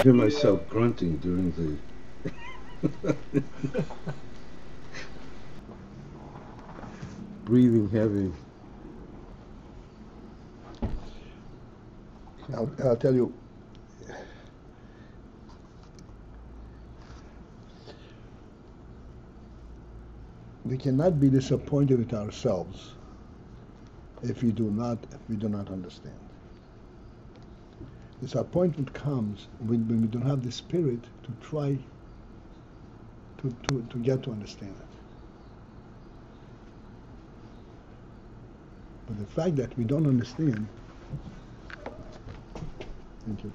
hear myself grunting during the breathing heavy. I'll tell you, we cannot be disappointed with ourselves if we do not understand. Disappointment comes when we don't have the spirit to try to get to understand it. But the fact that we don't understand, thank you.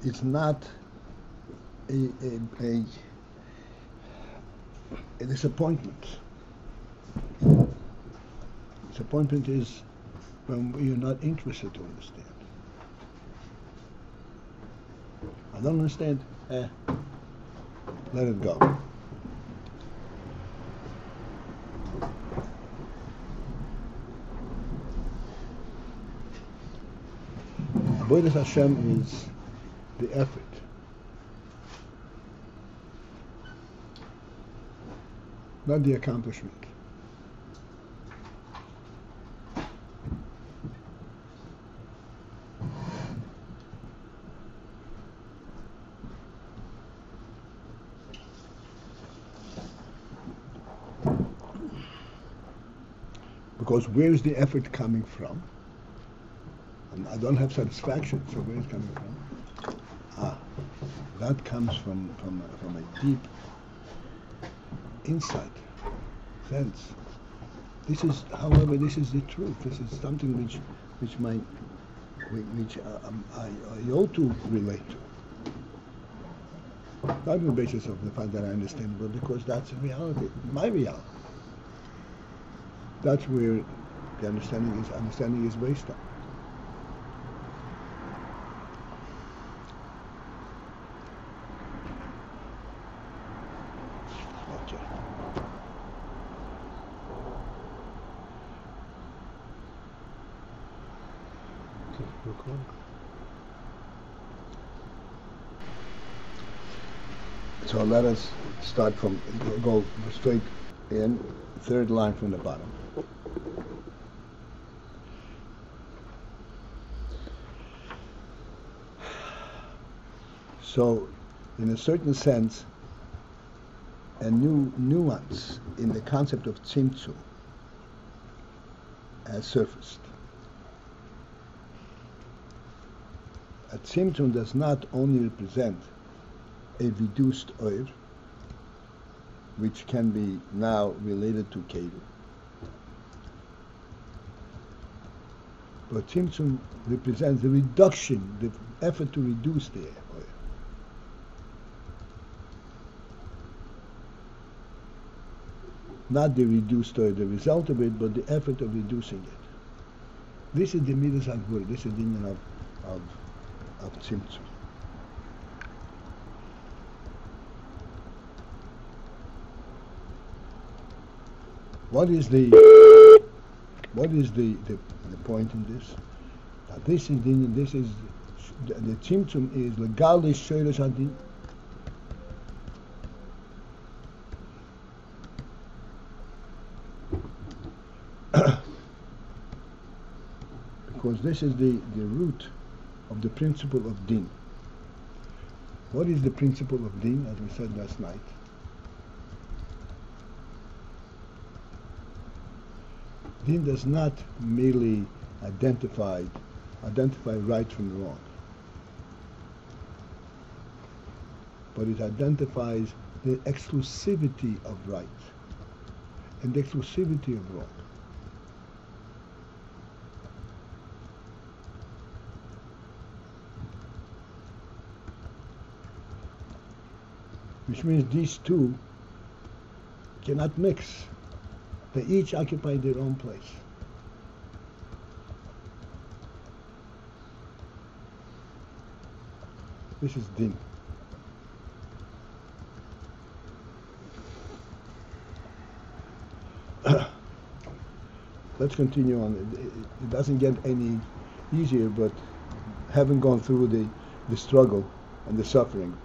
It's not a disappointment. Disappointment is when you're not interested to understand. I don't understand. Let it go. Avodas Hashem is the effort. Not the accomplishment. Because where is the effort coming from? And I don't have satisfaction, so where is it coming from? That comes from a deep insight, sense. This is, however, this is the truth. This is something which I ought to relate to. Not on the basis of the fact that I understand, but because that's reality, my reality. That's where the understanding is based on. So let us start from, go straight in, third line from the bottom. So, in a certain sense, a new nuance in the concept of tzimtzum has surfaced. A tzimtzum does not only represent a reduced oir, which can be now related to keilim, but tzimtzum represents the reduction, the effort to reduce the oir. Not the reduced oil, the result of it, but the effort of reducing it. This is the midas hagvura. This is the meaning of tzimtzum. What is the point in this? This is the tzimtzum is legal shoresh hadin. Because this is the root of the principle of din. What is the principle of din, as we said last night? Din does not merely identify right from wrong, but it identifies the exclusivity of right and the exclusivity of wrong. Which means these two cannot mix. They each occupy their own place. This is din. Let's continue on. It doesn't get any easier, but having gone through the struggle and the suffering.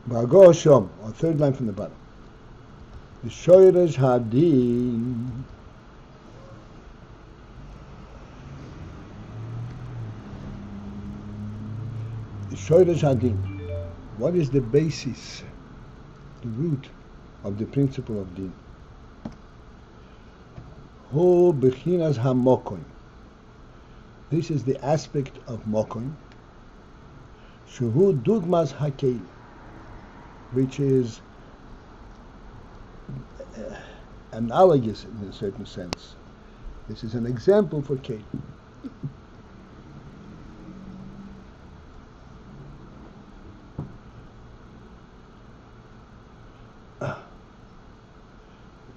Ba'go Shom, or third line from the bottom. The shoyresh hadin. The shoyresh hadin. What is the basis, the root of the principle of din? Hu bechinas ha-makom. This is the aspect of makom. Shehu dugmas ha-keilim, which is analogous in a certain sense. This is an example for keilim.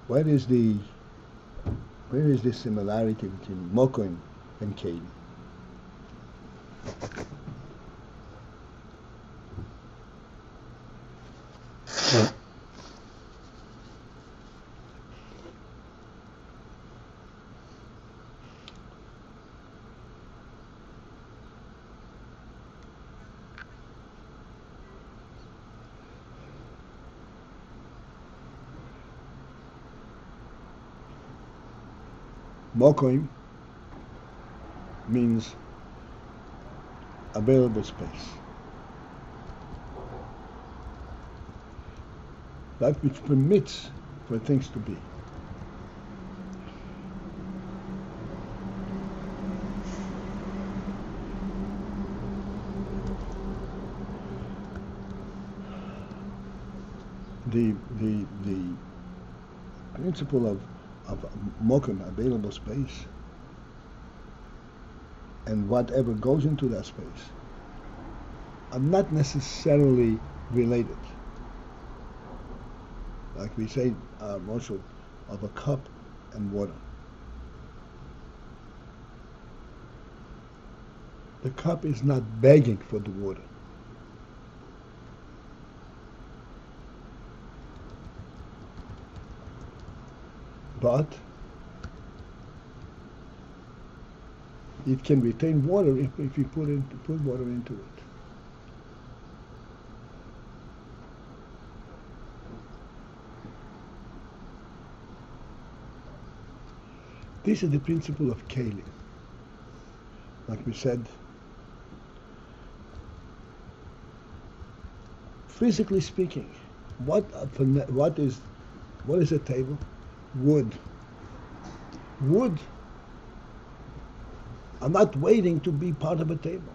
Where is the similarity between makom and keilim? Makom means available space. That which permits for things to be. The principle of makom, available space, and whatever goes into that space are not necessarily related. Like we say, Marshall, of a cup and water. The cup is not begging for the water. But it can retain water if you put water into it. This is the principle of keilim. Like we said, physically speaking, what is a table? Wood. Wood. I'm not waiting to be part of a table.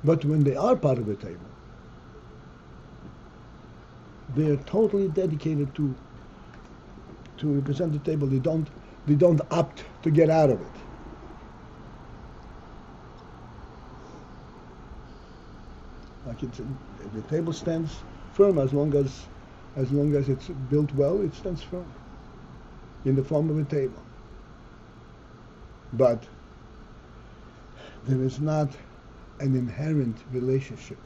But when they are part of a table, they are totally dedicated to represent the table. They don't opt to get out of it. Like the table stands firm as long as it's built well, it stands firm in the form of a table. But there is not an inherent relationship.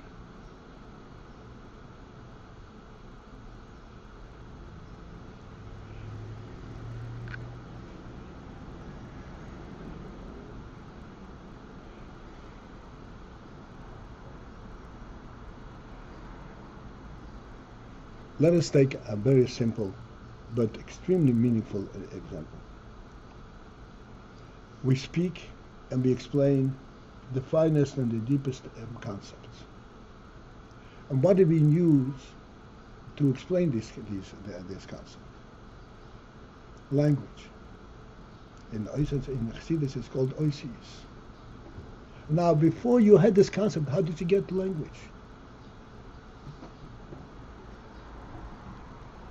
Let us take a very simple but extremely meaningful example. We speak and we explain the finest and the deepest concepts. And what do we use to explain this concept? Language. In Chassidus it's called oisius. Now, before you had this concept, how did you get language?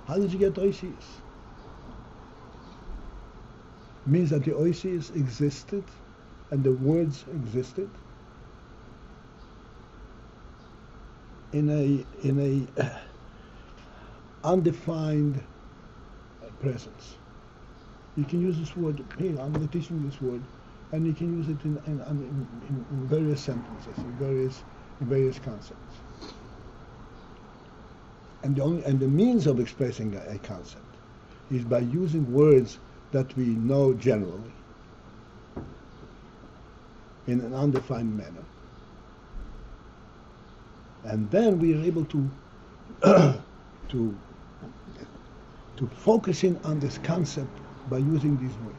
How did you get oisius? Means that the oisius existed and the words existed. in a undefined presence. You can use this word here. I'm teaching this word, and you can use it in various sentences, in various concepts. And the means of expressing a concept is by using words that we know generally in an undefined manner. And then we are able to to focus in on this concept by using these words.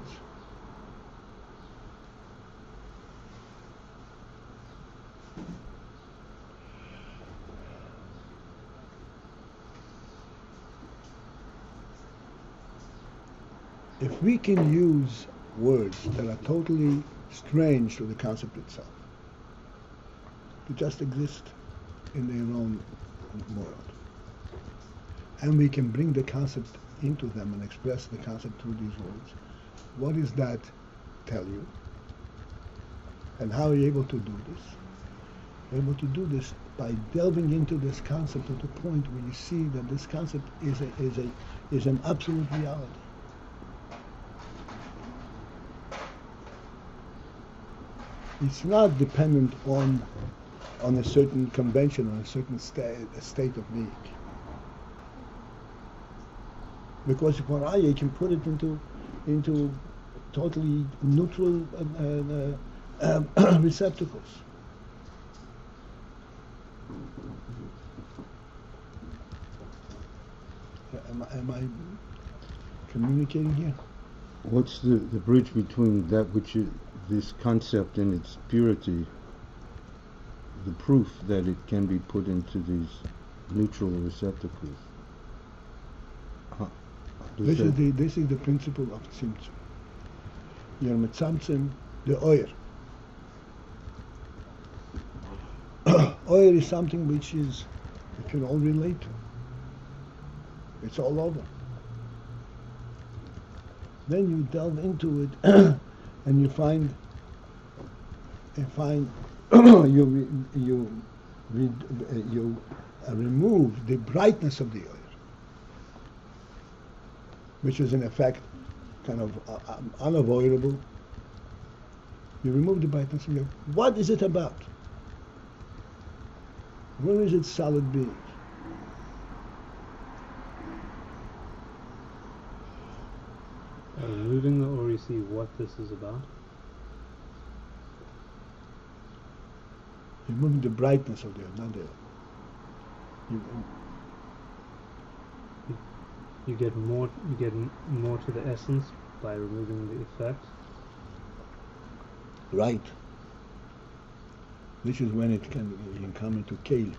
If we can use words that are totally strange to the concept itself, to just exist in their own world, and we can bring the concept into them and express the concept through these words, what does that tell you? And how are you able to do this? You're able to do this by delving into this concept to the point where you see that this concept is an absolute reality. It's not dependent on a certain convention or a certain state of being. Because for I, you can put it into totally neutral receptacles. Am I communicating here? What's the bridge between that which is this concept in its purity, the proof that it can be put into these neutral receptacles? This is the principle of tzimtzum. You're mitzamtzum the oyer. Oyer is something which we can all relate to. It's all over. Then you delve into it, and you find you remove the brightness of the oil, which is in effect kind of unavoidable. You remove the brightness of the oil. What is it about? Where is its solid being? Removing the or you see what this is about? Removing the brightness of the oil, not the oil. You get more to the essence by removing the effect. Right. This is when it can come into keilim.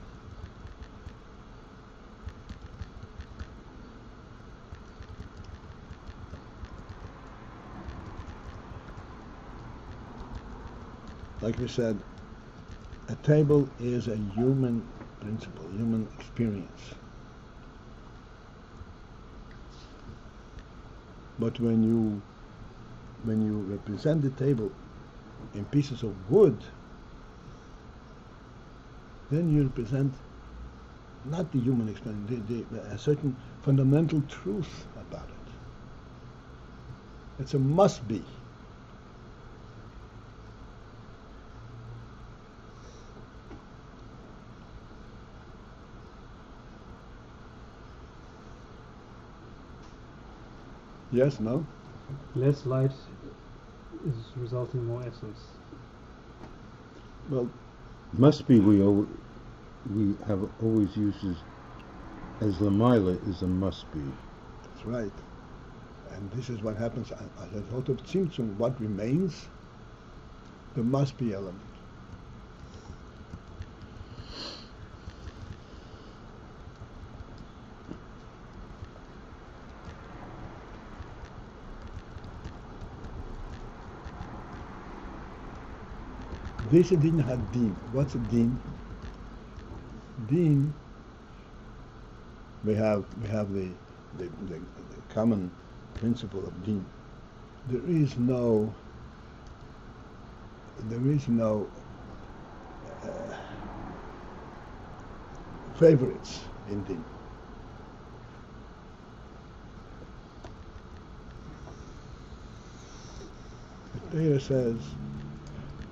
Like we said, a table is a human principle, human experience. But when you represent the table in pieces of wood, then you represent not the human experience, a certain fundamental truth about it. It's a must be. Yes, no? Less light is resulting in more essence. Well, must be we have always used as Lamaila is a must be. That's right. And this is what happens as a result of tzimtzum. What remains? The must be element. This didn't have din. What's a din? Din. We have the common principle of din. There is no favorites in din. The Torah says,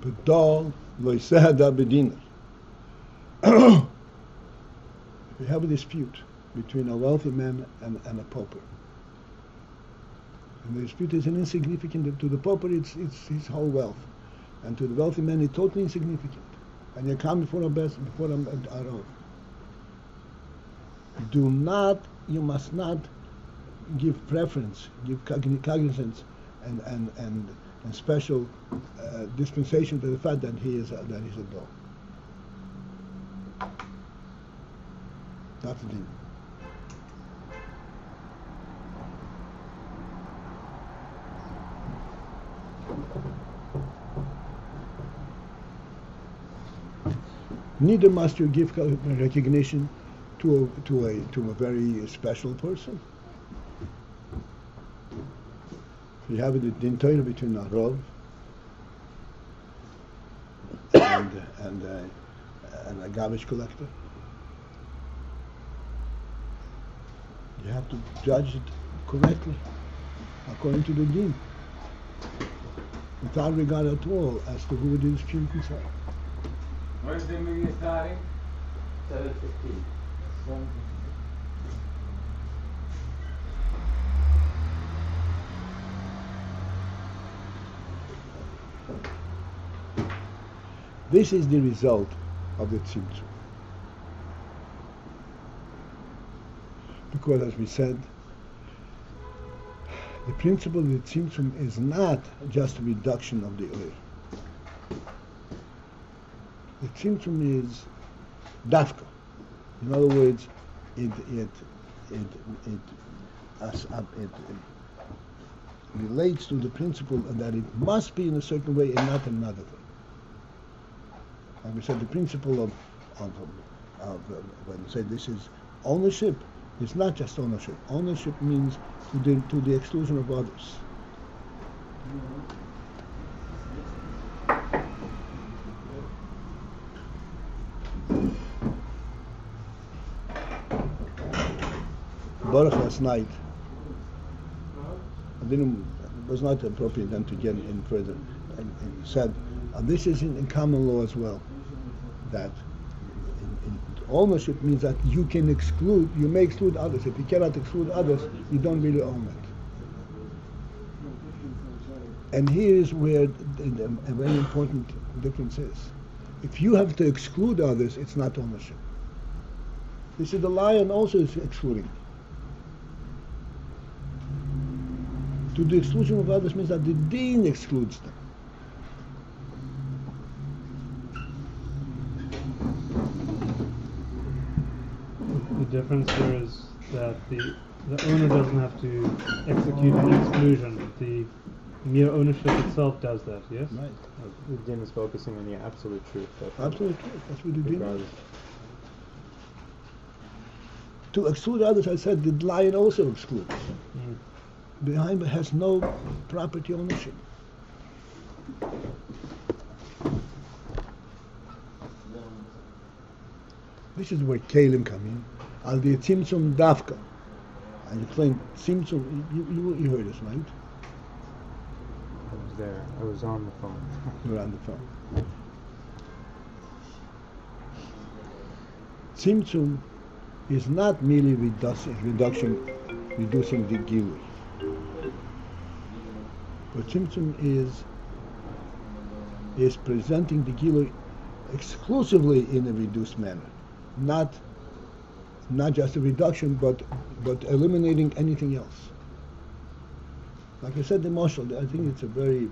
"Bedol lo yisehada bediner." If you have a dispute between a wealthy man and a pauper, and the dispute is an insignificant, to the pauper it's his whole wealth, and to the wealthy man it's totally insignificant, and you come before a Rov. You must not give preference, give cognizance and special dispensation to the fact that he's a dog. That's the thing. Neither must you give recognition to a very special person. You have it in Torah between a Rov and a garbage collector. You have to judge it correctly, according to the din, without regard at all as to who the dispute concern. When's the movie starting? 7:15. This is the result of the tzimtzum. Because, as we said, the principle of the tzimtzum is not just a reduction of the oil. The tzimtzum is dafka. In other words, it relates to the principle that it must be in a certain way and not another way. Like we said, the principle of when we say this is ownership, it's not just ownership. Ownership means to the exclusion of others. Baruch last night, it was not appropriate then to get in further, and said, this is in common law as well, that in ownership means that you can exclude, you may exclude others. If you cannot exclude others, you don't really own it. And here is where a very important difference is. If you have to exclude others, it's not ownership. This is the lion also is excluding. To the exclusion of others means that the deen excludes them. The difference here is that the owner doesn't have to execute an exclusion. The mere ownership itself does that, yes? Right. The din is focusing on the absolute truth. Absolute truth. That's what the deen is. To exclude others, I said the lion also excludes. Behind it has no property ownership. This is where keilim come in. Al the tzimtzum dafka. And you explain tzimtzum. You heard us, right? I was there. I was on the phone. You were on the phone. Tzimtzum is not merely reducing the gilui. But tzimtzum is presenting the gilui exclusively in a reduced manner, not just a reduction, but eliminating anything else. Like I said, the mashal, I think it's a very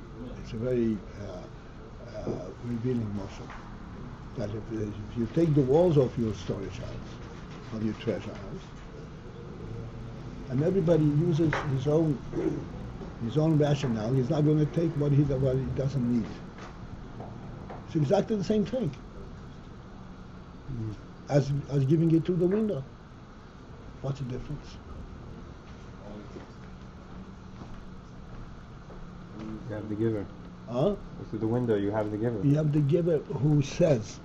revealing mashal. That if you take the walls of your storage house, of your treasure house, and everybody uses his own rationale, he's not going to take what he doesn't need. It's exactly the same thing as giving it through the window. What's the difference? You have the giver. Huh? Through the window, you have the giver. You have the giver who says,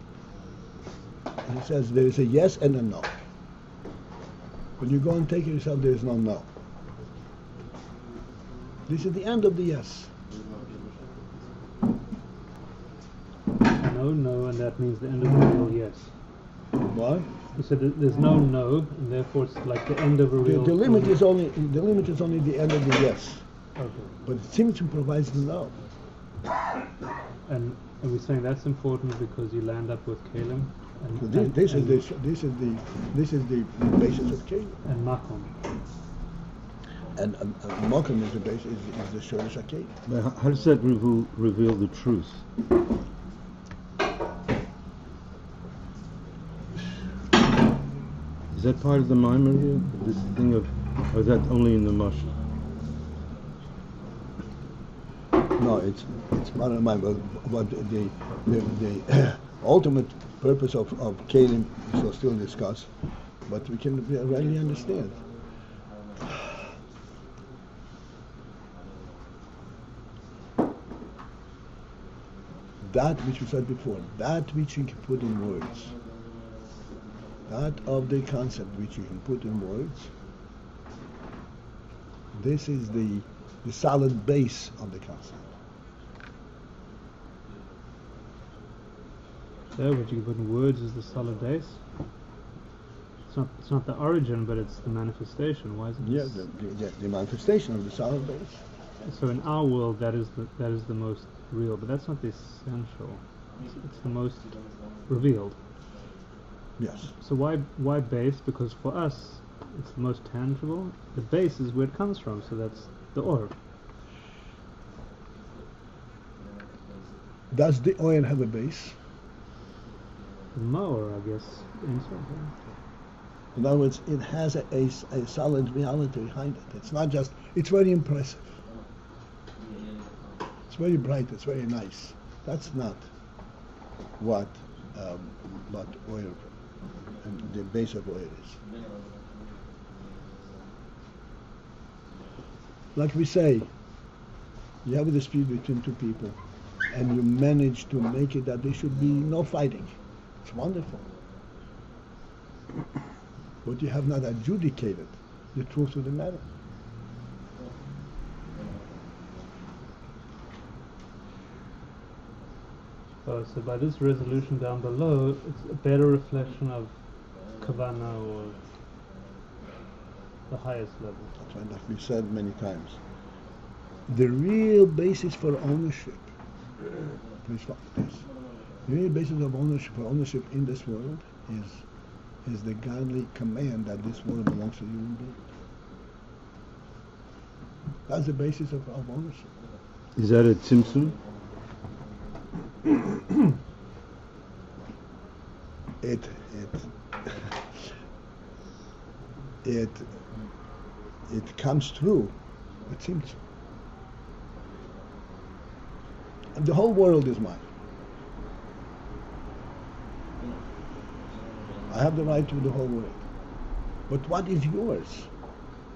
He says there is a yes and a no. When you go and take it yourself, there is no no. This is the end of the yes. No, no, and that means the end of the real yes. Why? You said that there's no no, and therefore it's like the end of a real. The limit is only the end of the yes. Okay. But tzimtzum provides the no. And are we saying that's important because you land up with keilim? So this is the basis of keilim. And makom. And makom is the basis is the shorish keilim. But how does that reveal the truth? Is that part of the mimer here? This thing of, or is that only in the mush? No, it's part of the mimer. But the ultimate purpose of keilim we shall still discuss, but we can readily understand. That which we said before, that which you can put in words, that of the concept which you can put in words, this is the solid base of the concept. So what you can put in words is the solid base. It's not the origin, but it's the manifestation. Why isn't it? The manifestation of the solid base. So in our world, that is the most real, but that's not the essential. It's the most revealed. Yes. So why base? Because for us, it's the most tangible. The base is where it comes from, so that's the or. Does the oil have a base? More, I guess. In other words, it has a solid reality behind it. It's not just, it's very impressive. It's very bright, it's very nice. That's not what oil, the base of oil is. Like we say, you have a dispute between two people and you manage to make it that there should be no fighting. It's wonderful. But you have not adjudicated the truth of the matter. So by this resolution down below, it's a better reflection of Kavana or the highest level. That's right, like we said many times. The real basis for ownership, please follow this. The real basis of ownership in this world is the godly command that this world belongs to the human being. That's the basis of ownership. Is that a tzimtzum? It comes through a tzimtzum. And the whole world is mine. I have the right to the whole world. But what is yours?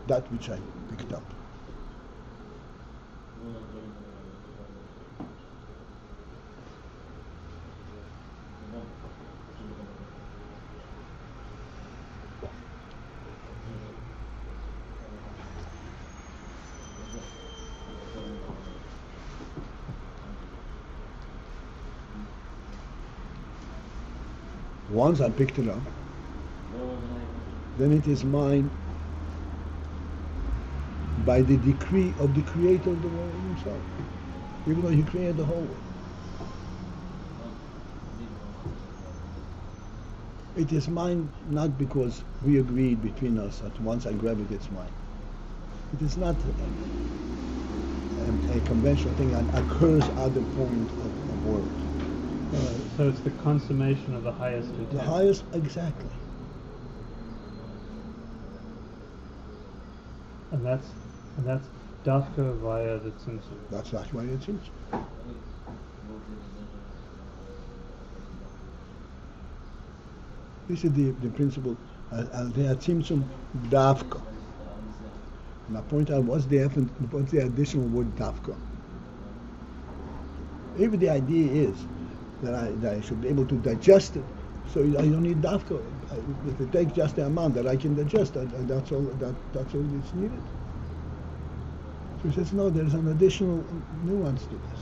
That which I picked up. Once I picked it up, then it is mine by the decree of the creator of the world himself, even though he created the whole world. It is mine not because we agreed between us that once I grab it, it's mine. It is not a conventional thing that occurs at the point of world. So it's the consummation of the highest intent. The highest, exactly. And that's dafka via the tzimtzum. That's why it's tzimtzum. This is the principle. The tzimtzum dafka. And I point out what's the additional word dafka. If the idea is that I should be able to digest it So I don't need dafka. If it takes just the amount that I can digest, that's all. That's all that's needed. So he says, no, there's an additional nuance to this.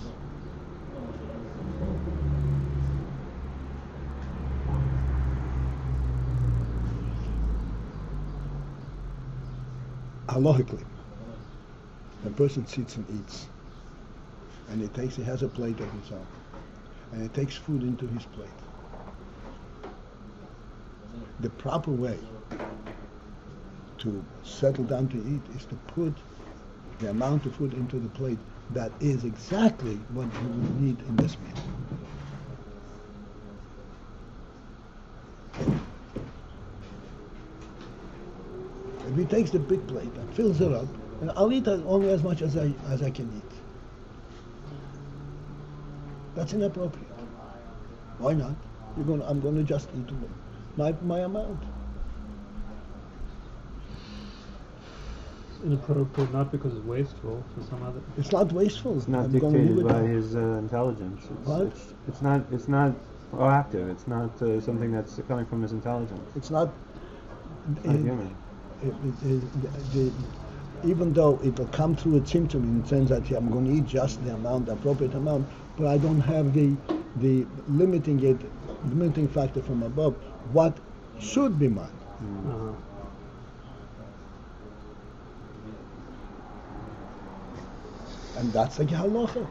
Halachically, a person sits and eats, and he has a plate of his own, and he takes food into his plate. The proper way to settle down to eat is to put the amount of food into the plate that is exactly what you would need in this meal. If he takes the big plate and fills it up, and I'll eat only as much as I can eat. That's inappropriate. Why not? I'm going to just eat my amount. It's inappropriate, not because it's wasteful, for some other. It's not wasteful. It's not I'm gonna leave dictated it by down. his intelligence. What? It's not proactive. It's not something that's coming from his intelligence. It's not. It's not human. Even though it will come through a tzimtzum in the sense that I'm going to eat just the appropriate amount, but I don't have the limiting factor from above. What should be mine? Uh-huh. And that's like halacha.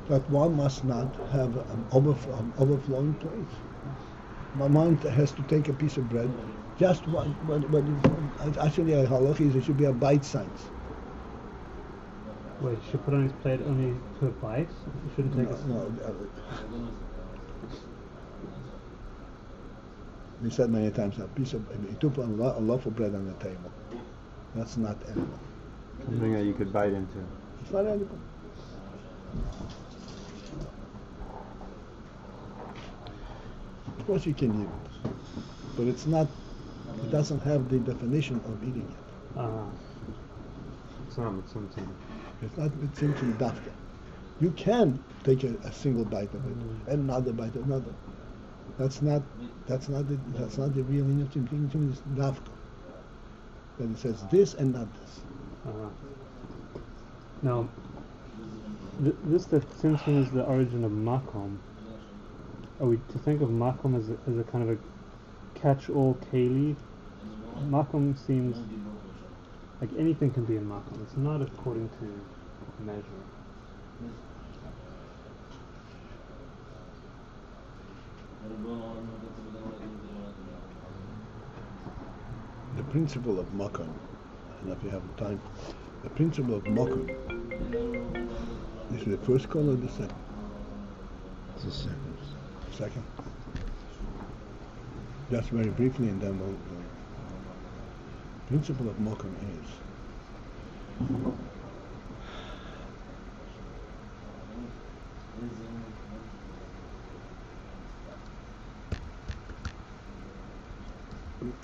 That one must not have an overflowing plate. One has to take a piece of bread, just one. Actually, a halacha is it should be a bite size. Wait, you should put on his plate only per bite? You shouldn't take We said many times you took a loaf of bread on the table. That's not edible. Something that you could bite into. It's not edible. Of course you can eat it, but it's not. It doesn't have the definition of eating it. It's not tzimtzum. It's not tzimtzum dafka. You can take a single bite of it, and another bite of another. That's not the real meaning of tzimtzum. Tzimtzum is dafka. That it says this and not this. Now, this that tzimtzum is the origin of makom. Are we to think of makom as a kind of a catch-all keilim? Makom seems like anything can be a makom. It's not according to measure. The principle of makom, and if you have time, the principle of makom is the first call or the second? It's the second. Second. Just very briefly, and then we'll. Principle of makom is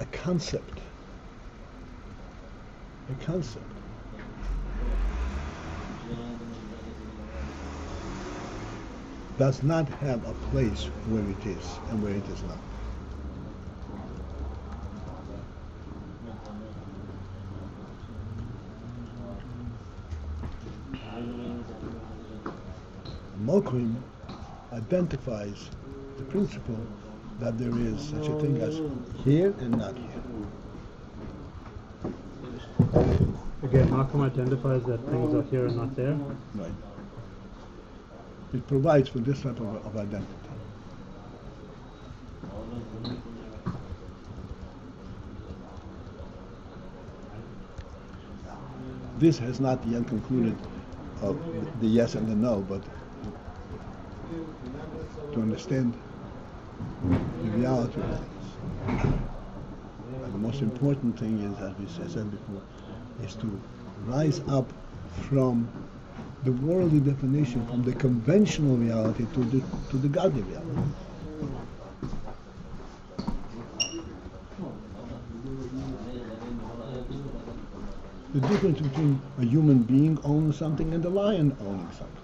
a concept. A concept does not have a place where it is and where it is not. Makom identifies the principle that there is such a thing as here and not here. Again, makom identifies that things are here and not there. Right. It provides for this type of identity. This has not yet concluded of the yes and the no, but to understand the reality of things. And the most important thing is, as we said before, is to rise up from the worldly definition, from the conventional reality to the godly reality. The difference between a human being owning something and a lion owning something.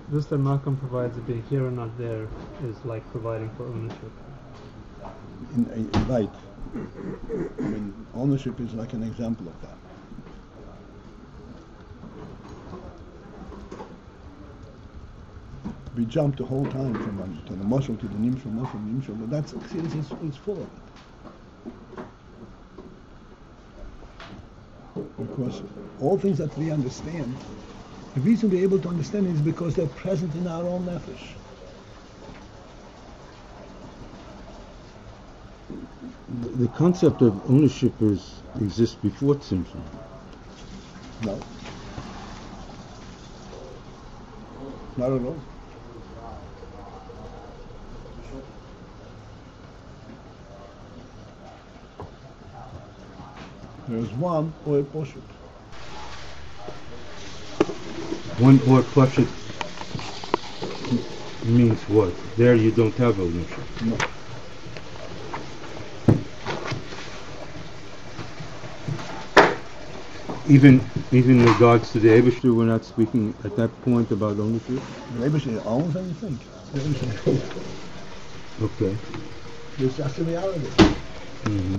This that makom provides a bit here and not there is like providing for ownership. Right. I mean, ownership is like an example of that. We jump the whole time from the muscle to the nimshal, muscle, nimshal, but that's it's full of it. Because all things that we understand, the reason we're able to understand is because they're present in our own nefesh. The concept of ownership exists before tzimtzum. No. Not at all. There is one or a poshut. One or pashut means what? There you don't have ownership. No. Even in regards to the Eibishter, we're not speaking at that point about ownership? The Eibishter owns anything. The Eibishter Okay. It's just a reality. Mm-hmm.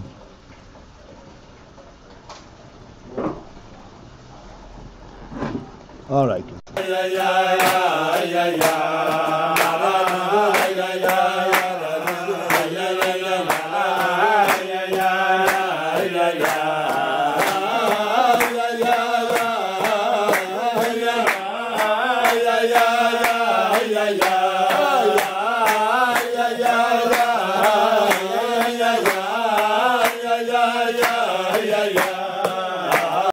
All right. Yeah.